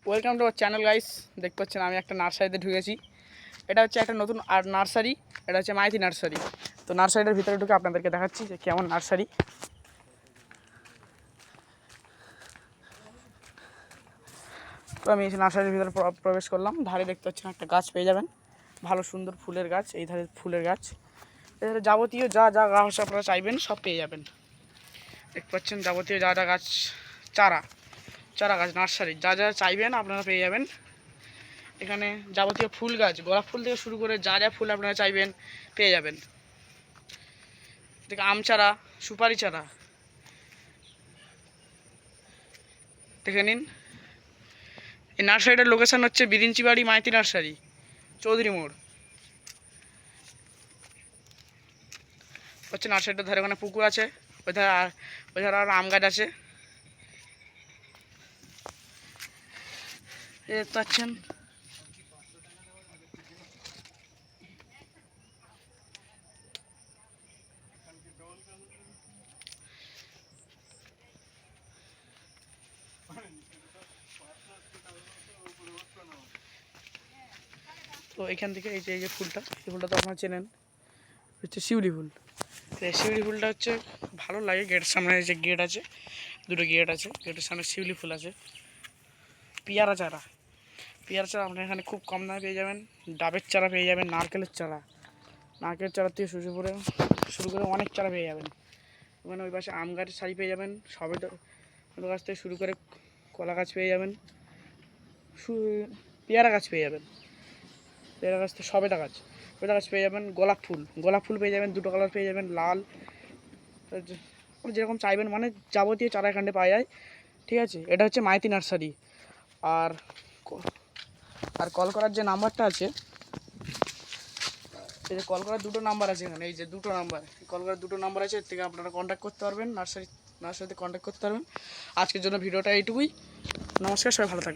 Welcome to our channel guys. দেখতে পাচ্ছেন আমি একটা নার্সারিতে ঢুকেছি। এটা হচ্ছে একটা নতুন নার্সারি। এটা হচ্ছে মাইতি নার্সারি। তো নার্সারিটার ভিতরে ঢুকে আপনাদেরকে দেখাচ্ছি যে কেমন নার্সারি। তো আমি নার্সারির ভিতরে প্রবেশ করলাম। ধারে দেখতে পাচ্ছেন একটা গাছ পেয়ে যাবেন, ভালো সুন্দর ফুলের গাছ। এই ধারে ফুলের গাছ, এধারে যাবতীয় যা যা গাছ আপনারা চাইবেন সব পেয়ে যাবেন। দেখতে পাচ্ছেন যাবতীয় যা যা গাছ, চারা চারা গাছ নার্সারি যা যা চাইবেন আপনারা পেয়ে যাবেন। এখানে যাবতীয় ফুল গাছ, গোলাপ ফুল থেকে শুরু করে যা যা ফুল আপনারা চাইবেন পেয়ে যাবেন। দেখে আম চারা, সুপারি চারা দেখে নিন। এই নার্সারিটার লোকেশান হচ্ছে বিরিঞ্চিবাড়ি মাইতি নার্সারি, চৌধুরী মোড় হচ্ছে নার্সারিটার ধারে। ওখানে পুকুর আছে, ওই ধারে আর আম গাছ আছে। দেখতে পাচ্ছেন তো এখান থেকে এই যে ফুলটা, এই ফুলটা তো আপনারা চেনেন, হচ্ছে শিউলি ফুল। তো এই শিউলি ফুলটা হচ্ছে ভালো লাগে। গেটের সামনে যে গেট আছে, দুটো গেট আছে, গেটের সামনে শিউলি ফুল আছে। পেয়ারা চারা আপনার এখানে খুব কম দামে পেয়ে যাবেন। ডাবের চারা পেয়ে যাবেন, নারকেলের চারা থেকে শুরু করে অনেক চারা পেয়ে যাবেন। ওখানে ওই পাশে আম গাছের সারি পেয়ে যাবেন, সবেদা গাছ থেকে শুরু করে কলা গাছ পেয়ে যাবেন, পেয়ারা গাছ পেয়ে যাবেন, পেয়ারা গাছ থেকে সবেদা গাছ পেয়ে যাবেন। গোলাপ ফুল পেয়ে যাবেন, দুটো কালার পেয়ে যাবেন, লাল, যেরকম চাইবেন, মানে যাবতীয় চারা এখানে পাওয়া যায়। ঠিক আছে, এটা হচ্ছে মাইতি নার্সারি। আর কল করার যে নাম্বারটা আছে, এই যে কল করার দুটো নাম্বার আছে এখানে, এই যে দুটো নাম্বার, কল করার দুটো নাম্বার আছে। এর থেকে আপনারা কন্ট্যাক্ট করতে পারবেন, নার্সারিতে কন্ট্যাক্ট করতে পারবেন। আজকের জন্য ভিডিওটা এইটুকুই। নমস্কার, সবাই ভালো থাকবেন।